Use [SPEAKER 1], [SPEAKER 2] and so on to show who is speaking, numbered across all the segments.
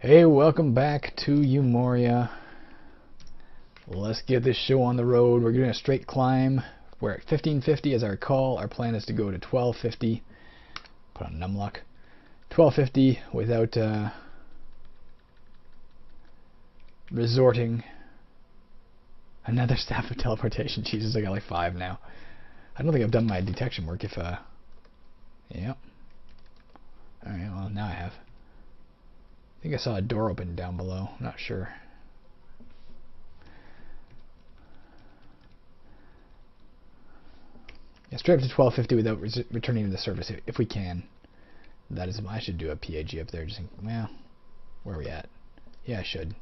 [SPEAKER 1] Hey, welcome back to UMoria. Let's get this show on the road. We're doing a straight climb. We're at 1550 as I recall. Our plan is to go to 1250. Put on numlock. 1250 without resorting. Another staff of teleportation. Jesus, I got like 5 now. I don't think I've done my detection work if yep. Alright, well now I have. I think I saw a door open down below. I'm not sure. Yeah, straight up to 1250 without returning to the surface if we can. That is, I should do a PAG up there. Just think, well, where are we at? Yeah, I should.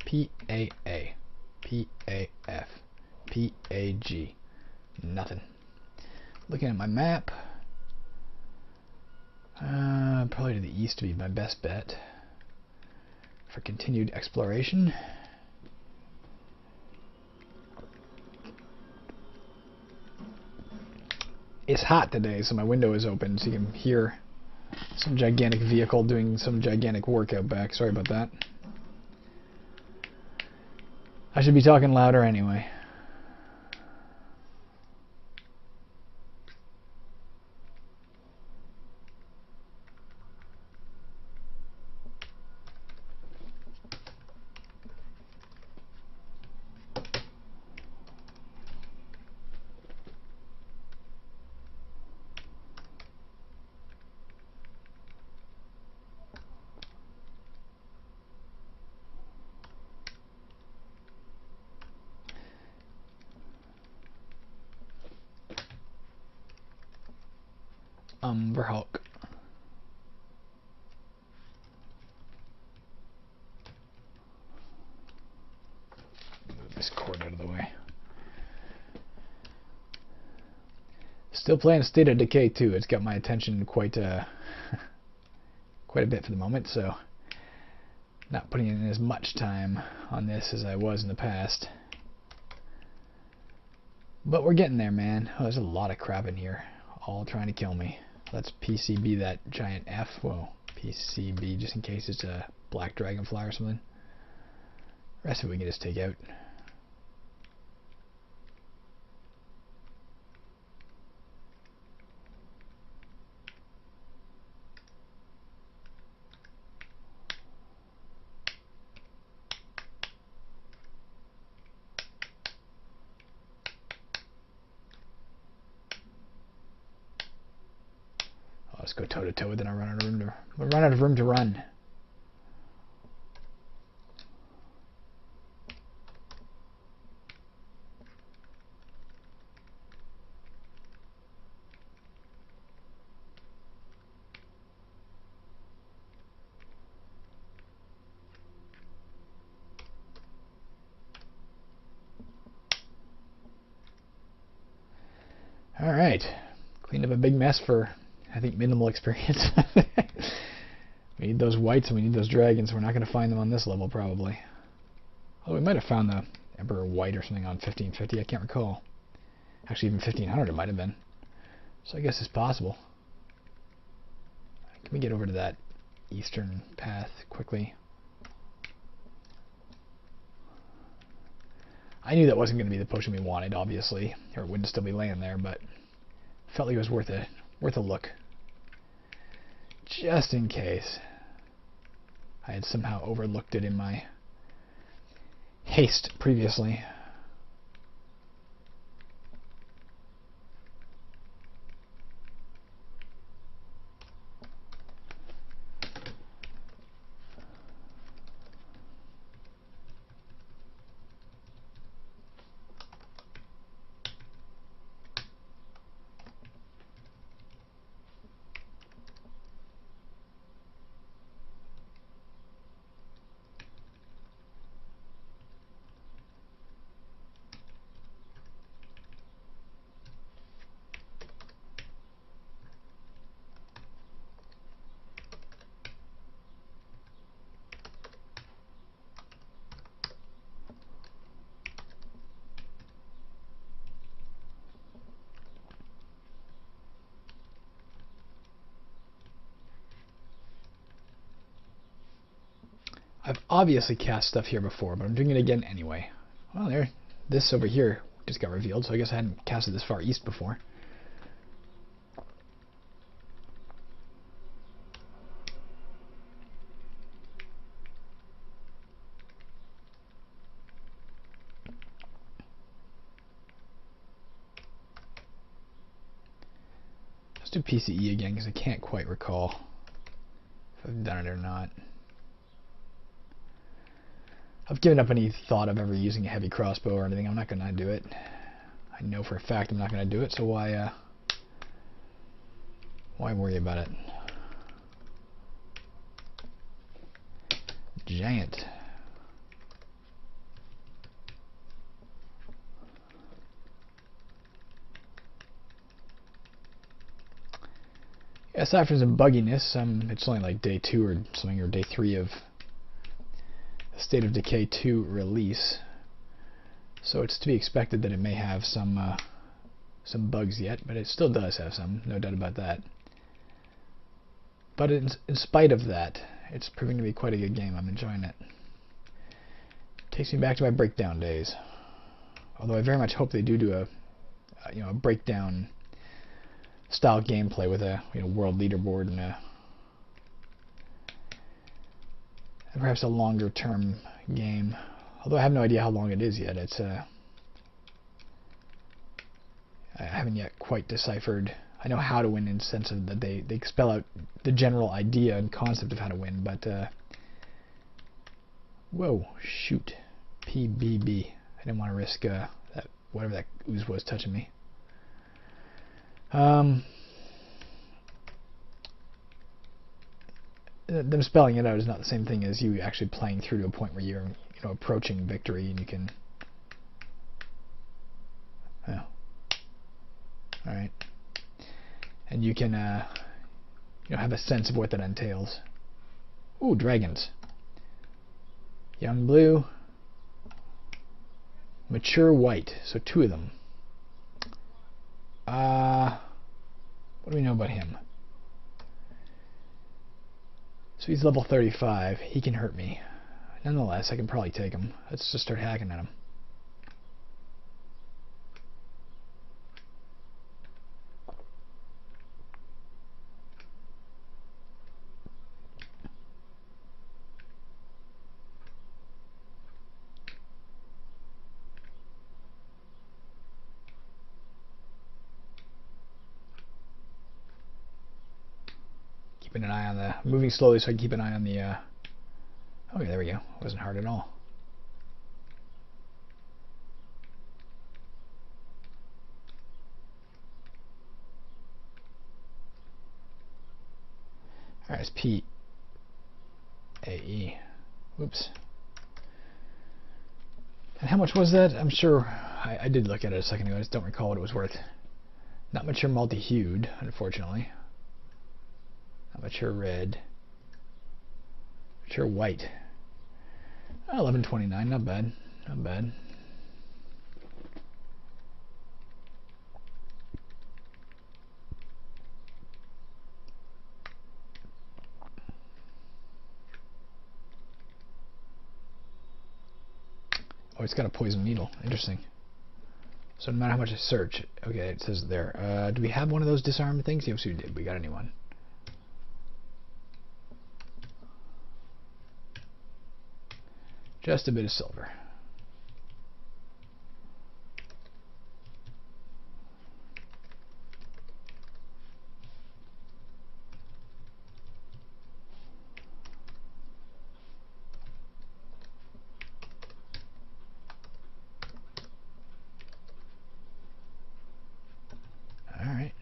[SPEAKER 1] PAA, PAF, PAG. Nothing. Looking at my map. Probably to the east would be my best bet for continued exploration. It's hot today, so my window is open, so you can hear some gigantic vehicle doing some gigantic work out back. Sorry about that. I should be talking louder anyway. Verhulk. Move this cord out of the way. Still playing State of Decay 2. It's got my attention quite a bit for the moment, so not putting in as much time on this as I was in the past. But we're getting there, man. Oh, there's a lot of crap in here, all trying to kill me. Let's PCB that giant F. Whoa, PCB, just in case it's a black dragonfly or something. The rest of it we can just take out. Let's go toe to toe with it. I run out of room to. We'll run out of room to run. All right, cleaned up a big mess for, I think, minimal experience. We need those whites and we need those dragons. We're not going to find them on this level, probably. Oh, we might have found the Emperor White or something on 1550. I can't recall. Actually, even 1500 it might have been. So I guess it's possible. Can we get over to that eastern path quickly? I knew that wasn't going to be the potion we wanted, obviously, or it wouldn't still be laying there, but felt like it was worth a look. Just in case I had somehow overlooked it in my haste previously. I've obviously cast stuff here before, but I'm doing it again anyway. Well, there. This over here just got revealed, so I guess I hadn't casted this far east before. Let's do PCE again, because I can't quite recall if I've done it or not. I've given up any thought of ever using a heavy crossbow or anything. I'm not going to do it. I know for a fact I'm not going to do it, so why worry about it? Giant. Aside from some bugginess, it's only like day 2 or something, or day 3 of State of Decay 2 release, so it's to be expected that it may have some bugs yet, but it still does have some, no doubt about that. But in spite of that, it's proving to be quite a good game. I'm enjoying it. Takes me back to my breakdown days. Although I very much hope they do a breakdown style gameplay with a world leaderboard and perhaps a longer term game. Although I have no idea how long it is yet. It's I haven't yet quite deciphered. I know how to win in the sense of that they spell out the general idea and concept of how to win, but whoa, shoot. PBB. I didn't want to risk that whatever that ooze was touching me. Them spelling it out is not the same thing as you actually playing through to a point where you're approaching victory and you can. Oh. All right. And you can have a sense of what that entails. Ooh, dragons. Young blue. Mature white. So 2 of them. What do we know about him? So he's level 35. He can hurt me. Nonetheless, I can probably take him. Let's just start hacking at him. Keeping an eye on the moving slowly so I can keep an eye on the oh yeah, there we go. It wasn't hard at all. Alright, it's P A E. Whoops. And how much was that? I'm sure I did look at it a second ago. I just don't recall what it was worth. Not mature multi-hued, unfortunately. Not mature red. Mature white. 1129, not bad. Not bad. Oh, it's got a poison needle. Interesting. So no matter how much I search, okay, it says there. Do we have one of those disarm things? Yes, we did. We got a new one. Just a bit of silver. All right.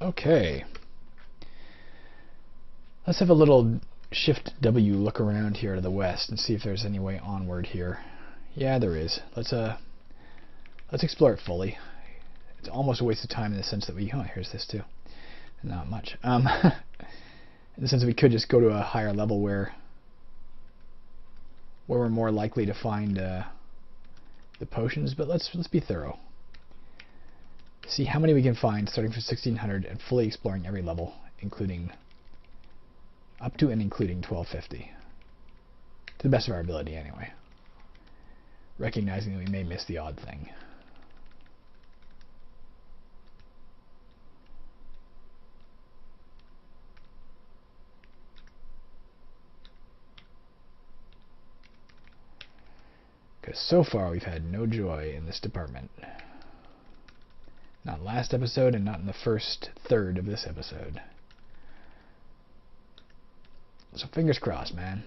[SPEAKER 1] Okay. Let's have a little Shift W look around here to the west and see if there's any way onward here. Yeah, there is. Let's explore it fully. It's almost a waste of time in the sense that here's this too. Not much. In the sense that we could just go to a higher level where we're more likely to find the potions, but let's be thorough. See how many we can find starting from 1600 and fully exploring every level including up to and including 1250. To the best of our ability, anyway. Recognizing that we may miss the odd thing. Because so far we've had no joy in this department. Not last episode and not in the first third of this episode. So fingers crossed, man.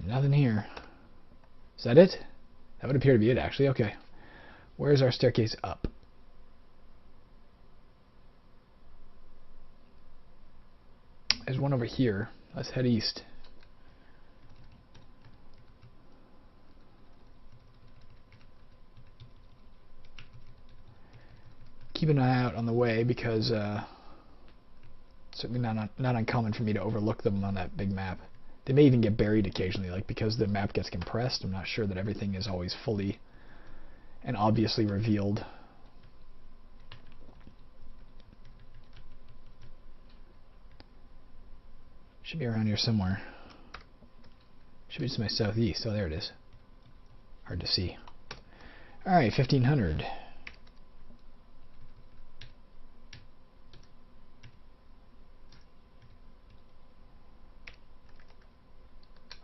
[SPEAKER 1] Nothing here. Is that it? That would appear to be it, actually. Okay. Where's our staircase up? There's one over here. Let's head east. Keep an eye out on the way because certainly not uncommon for me to overlook them on that big map. They may even get buried occasionally, like because the map gets compressed. I'm not sure that everything is always fully and obviously revealed. Should be around here somewhere. Should be to my southeast. Oh, there it is. Hard to see. Alright, 1500.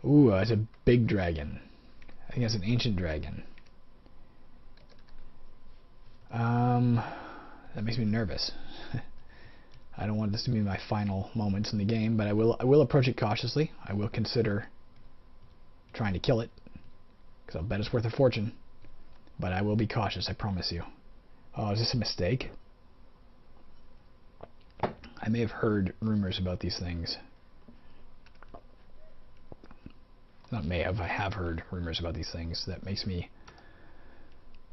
[SPEAKER 1] Ooh, that's a big dragon. I think that's an ancient dragon. That makes me nervous. I don't want this to be my final moments in the game, but I will approach it cautiously. I will consider trying to kill it, because I'll bet it's worth a fortune. But I will be cautious, I promise you. Oh, is this a mistake? I may have heard rumors about these things. Not may have, I have heard rumors about these things. That makes me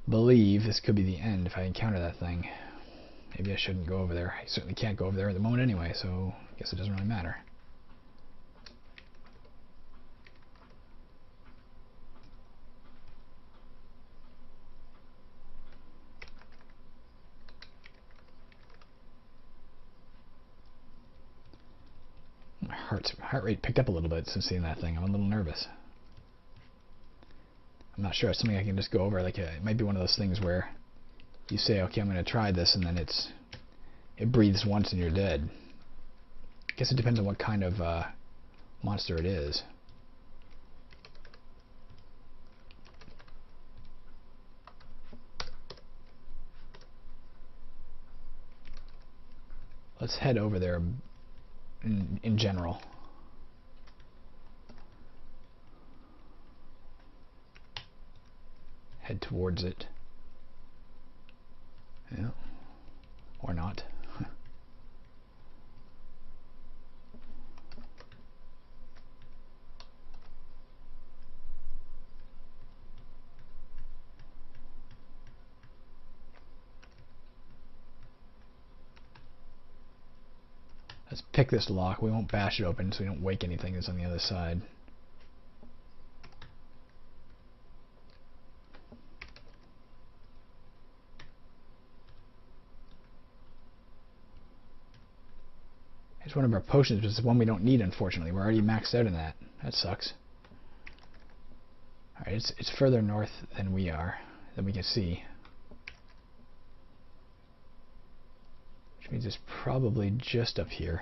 [SPEAKER 1] believe this could be the end if I encounter that thing. Maybe I shouldn't go over there. I certainly can't go over there at the moment anyway, so I guess it doesn't really matter. My heart rate picked up a little bit since seeing that thing. I'm a little nervous. I'm not sure. It's something I can just go over. Like it might be one of those things where you say, okay, I'm going to try this, and then it breathes once and you're dead. I guess it depends on what kind of monster it is. Let's head over there in general. Head towards it. Yeah. Or not. Let's pick this lock. We won't bash it open so we don't wake anything that's on the other side. It's one of our potions, but it's one we don't need, unfortunately. We're already maxed out in that. That sucks. Alright, it's further north than we are, than we can see. Which means it's probably just up here.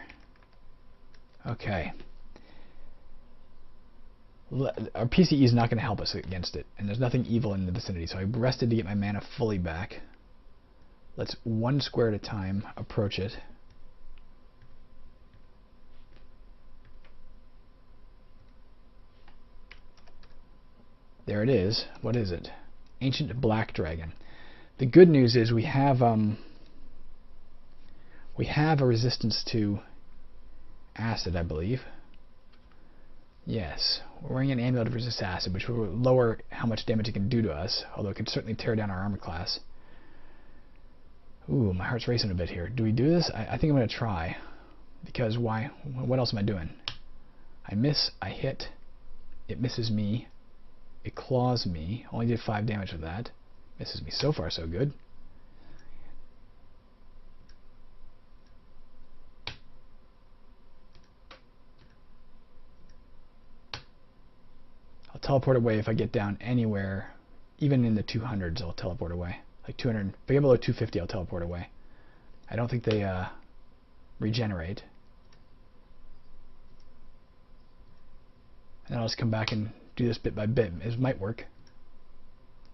[SPEAKER 1] Okay. Our PCE is not going to help us against it, and there's nothing evil in the vicinity, so I rested to get my mana fully back. Let's one square at a time approach it. There it is. What is it? Ancient Black Dragon. The good news is we have a resistance to acid, I believe. Yes, we're wearing an amulet to resist acid, which will lower how much damage it can do to us, although it can certainly tear down our armor class. Ooh, my heart's racing a bit here. Do we do this? I think I'm going to try. Because why? What else am I doing? I miss, I hit, it misses me, it claws me. Only did 5 damage with that. Misses me. So far, so good. I'll teleport away if I get down anywhere, even in the 200s. I'll teleport away. Like 200. If I get below 250, I'll teleport away. I don't think they regenerate. And then I'll just come back and do this bit by bit. It might work.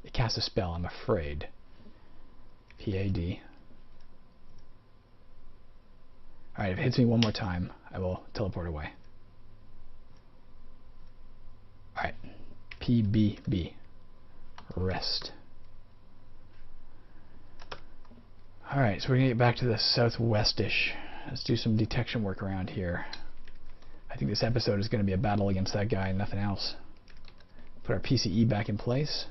[SPEAKER 1] It casts a spell, I'm afraid. PAD. Alright, if it hits me one more time, I will teleport away. Alright. PBB. Rest. Alright, so we're going to get back to the southwest-ish. Let's do some detection work around here. I think this episode is going to be a battle against that guy and nothing else. Put our PCE back in place.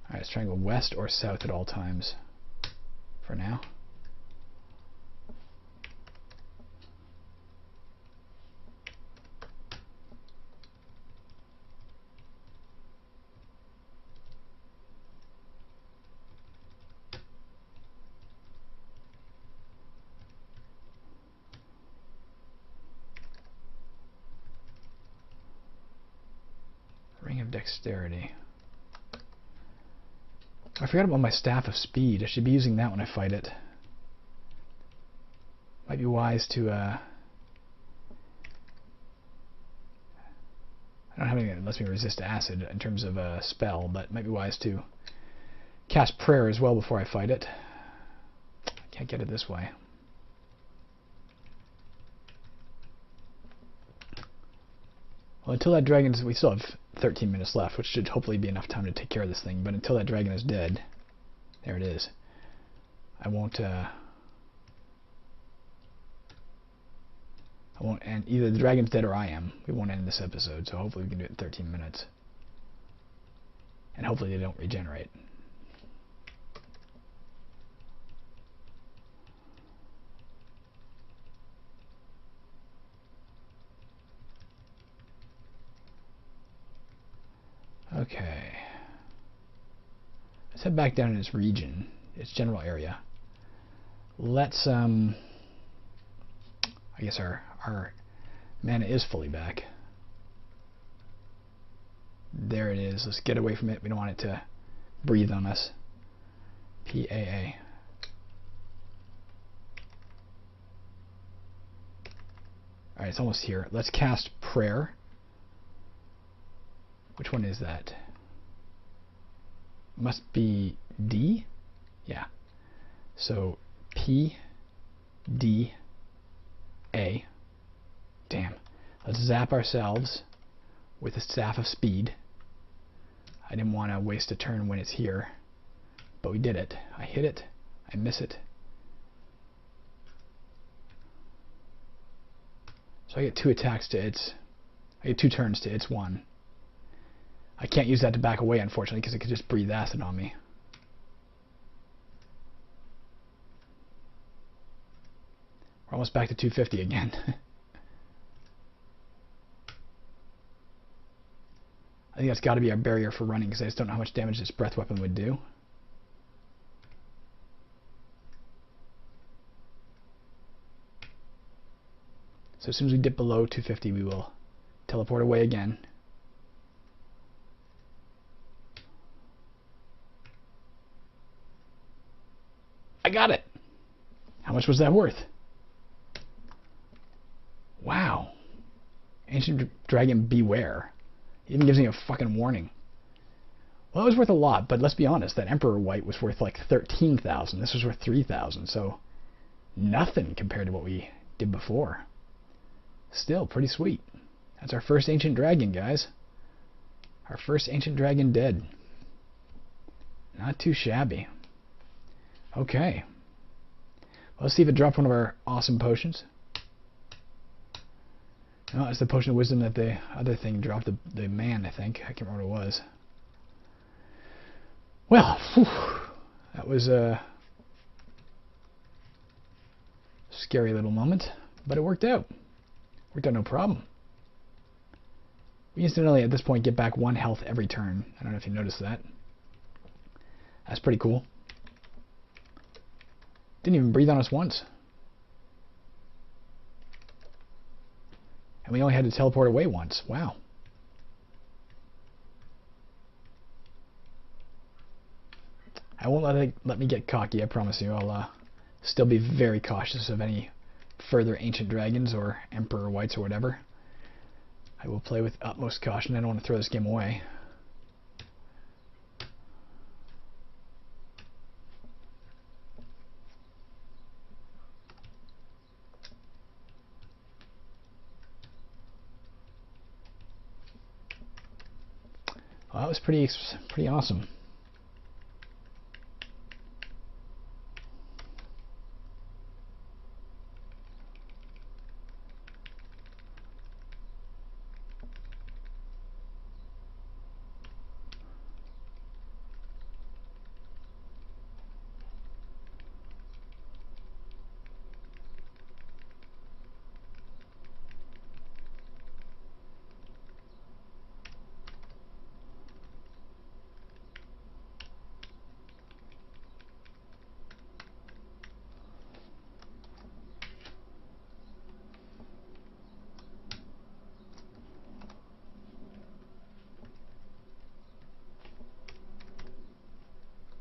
[SPEAKER 1] Alright, let's try and go west or south at all times for now. Ring of Dexterity. I forgot about my Staff of Speed. I should be using that when I fight it. Might be wise to, I don't have anything that lets me resist acid in terms of a spell, but it might be wise to cast Prayer as well before I fight it. I can't get it this way. Well, until that dragon's... We still have 13 minutes left, which should hopefully be enough time to take care of this thing, but until that dragon is dead... There it is. I won't end... Either the dragon's dead or I am. We won't end this episode, so hopefully we can do it in 13 minutes. And hopefully they don't regenerate. Okay. Let's head back down in its region, its general area. Let's, I guess our mana is fully back. There it is. Let's get away from it. We don't want it to breathe on us. PAA. Alright, it's almost here. Let's cast Prayer. Which one is that? Must be D? Yeah. So P, D, A. Damn. Let's zap ourselves with the Staff of Speed. I didn't want to waste a turn when it's here, but we did it. I hit it. I miss it. So I get 2 attacks to its... I get 2 turns to its 1. I can't use that to back away, unfortunately, because it could just breathe acid on me. We're almost back to 250 again. I think that's got to be our barrier for running, because I just don't know how much damage this breath weapon would do. So as soon as we dip below 250, we will teleport away again. I got it! How much was that worth? Wow. Ancient Dragon Beware. It even gives me a fucking warning. Well, it was worth a lot, but let's be honest, that Emperor White was worth like 13,000. This was worth 3,000, so nothing compared to what we did before. Still, pretty sweet. That's our first Ancient Dragon, guys. Our first Ancient Dragon dead. Not too shabby. Okay. Well, let's see if it dropped one of our awesome potions. Oh, it's the potion of wisdom that the other thing dropped, the man, I think. I can't remember what it was. Well, whew, that was a scary little moment, but it worked out. Worked out no problem. We instantly, at this point, get back 1 health every turn. I don't know if you noticed that. That's pretty cool. Didn't even breathe on us once. And we only had to teleport away once. Wow. I won't let me get cocky, I promise you. I'll still be very cautious of any further ancient dragons or emperor whites or whatever. I will play with utmost caution. I don't want to throw this game away. Well, that was pretty awesome.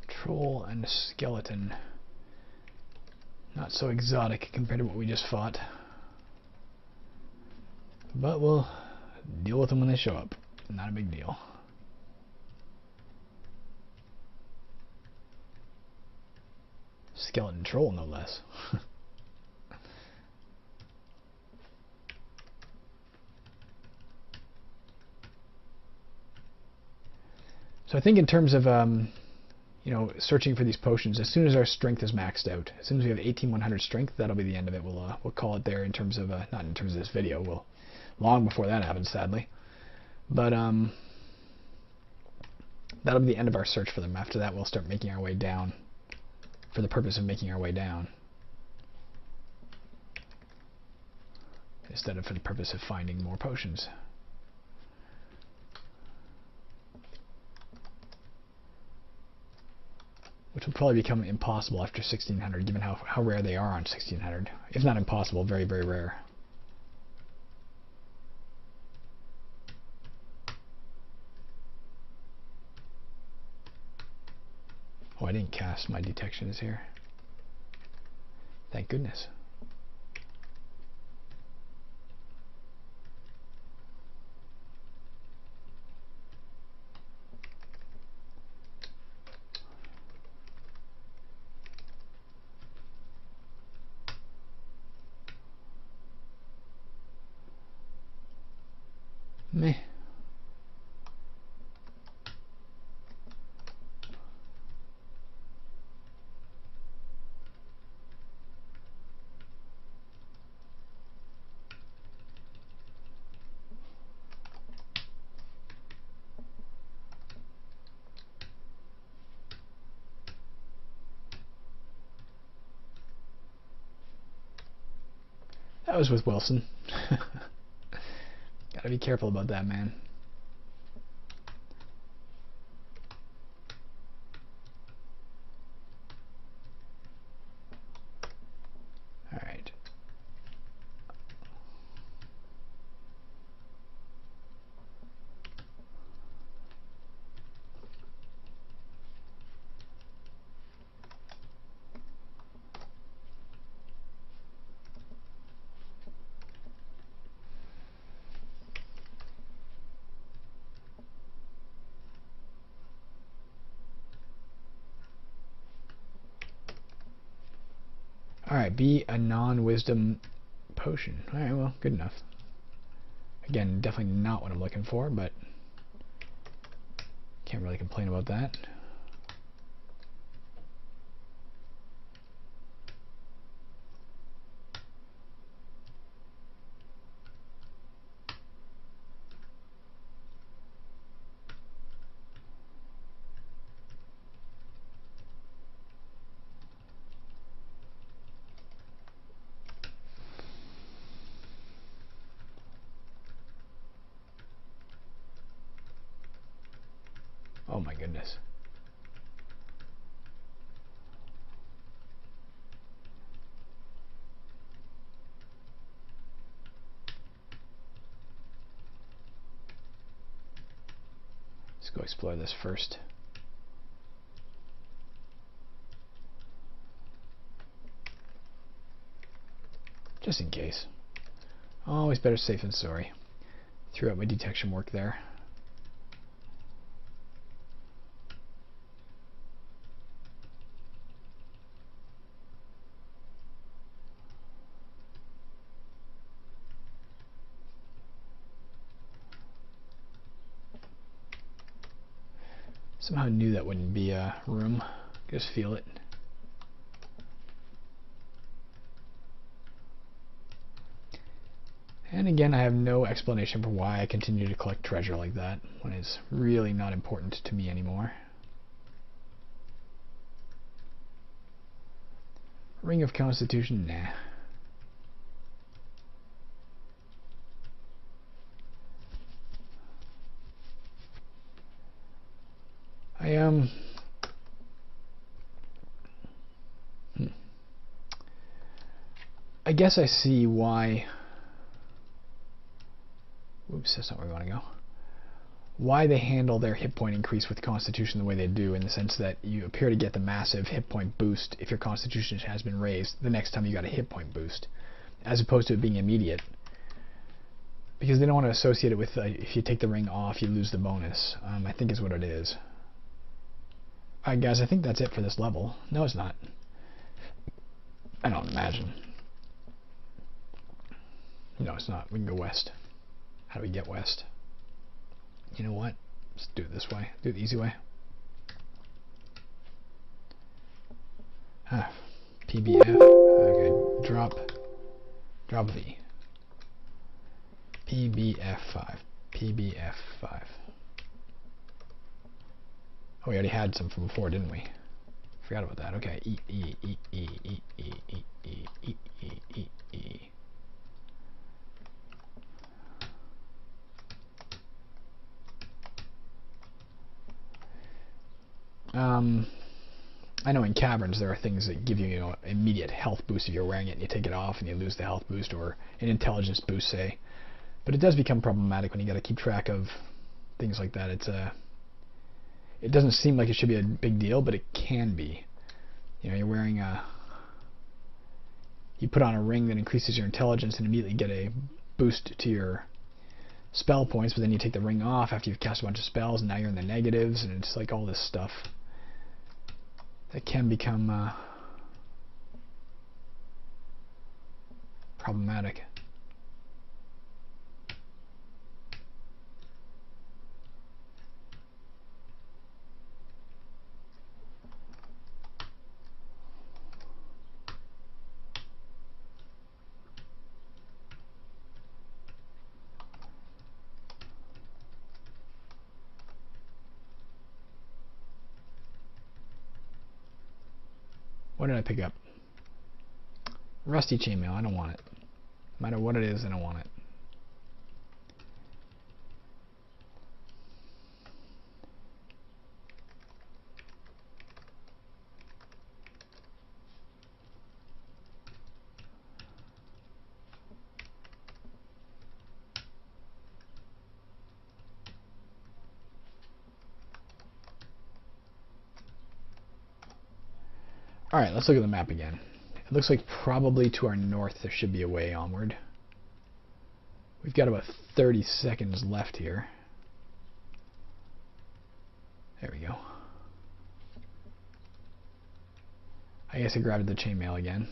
[SPEAKER 1] Troll and a skeleton. Not so exotic compared to what we just fought. But we'll deal with them when they show up. Not a big deal. Skeleton troll, no less. So I think in terms of you know, searching for these potions, as soon as our strength is maxed out, as soon as we have 18,100 strength, that'll be the end of it. We'll call it there in terms of not in terms of this video. We'll long before that happens, sadly. But that'll be the end of our search for them. After that, we'll start making our way down, for the purpose of making our way down, instead of for the purpose of finding more potions. Which will probably become impossible after 1600, given how rare they are on 1600. If not impossible, very, very rare. Oh, I didn't cast my detections here. Thank goodness. Meh. That was with Wilson. Gotta be careful about that, man. Alright. Alright, be a non-wisdom potion. Alright, well, good enough. Again, definitely not what I'm looking for, but can't really complain about that. Oh my goodness. Let's go explore this first. Just in case. Always better safe than sorry. Threw out my detection work there. Somehow knew that wouldn't be a room. Just feel it. And again, I have no explanation for why I continue to collect treasure like that when it's really not important to me anymore. Ring of Constitution? Nah. I guess I see why. Oops, that's not where we want to go. Why they handle their hit point increase with Constitution the way they do, in the sense that you appear to get the massive hit point boost if your Constitution has been raised the next time you got a hit point boost, as opposed to it being immediate. Because they don't want to associate it with if you take the ring off, you lose the bonus. I think is what it is. Alright guys, I think that's it for this level. No, it's not. I don't imagine. No, it's not. We can go west. How do we get west? You know what? Let's do it this way. Do it the easy way. Ah, PBF. Okay, drop V. PBF5. PBF5. Oh, we already had some from before, didn't we? Forgot about that. Okay. I know in caverns there are things that give you, immediate health boost if you're wearing it and you take it off and you lose the health boost, or an intelligence boost, say. But it does become problematic when you got to keep track of things like that. It doesn't seem like it should be a big deal, but it can be. You're wearing you put on a ring that increases your intelligence and immediately get a boost to your spell points, but then you take the ring off after you've cast a bunch of spells and now you're in the negatives, and it's like all this stuff that can become problematic. What did I pick up? Rusty chainmail. I don't want it. No matter what it is, I don't want it. Alright, let's look at the map again. It looks like probably to our north there should be a way onward. We've got about 30 seconds left here. There we go. I guess I grabbed the chainmail again.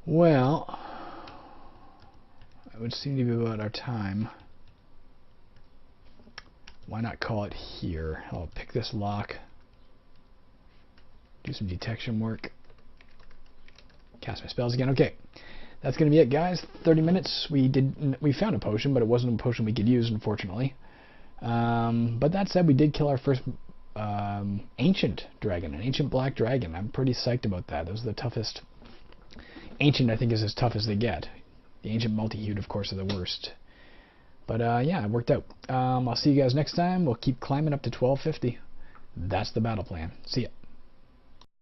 [SPEAKER 1] Well, it would seem to be about our time. why not call it here? I'll pick this lock, do some detection work, cast my spells again. Okay, that's gonna be it, guys. 30 minutes. We found a potion, but it wasn't a potion we could use, unfortunately. But that said, we did kill our first ancient dragon, an ancient black dragon. I'm pretty psyched about that. Those are the toughest. Ancient, I think, is as tough as they get. The ancient multi-hued, of course, are the worst. But yeah, it worked out. I'll see you guys next time. We'll keep climbing up to 1250. That's the battle plan. See ya.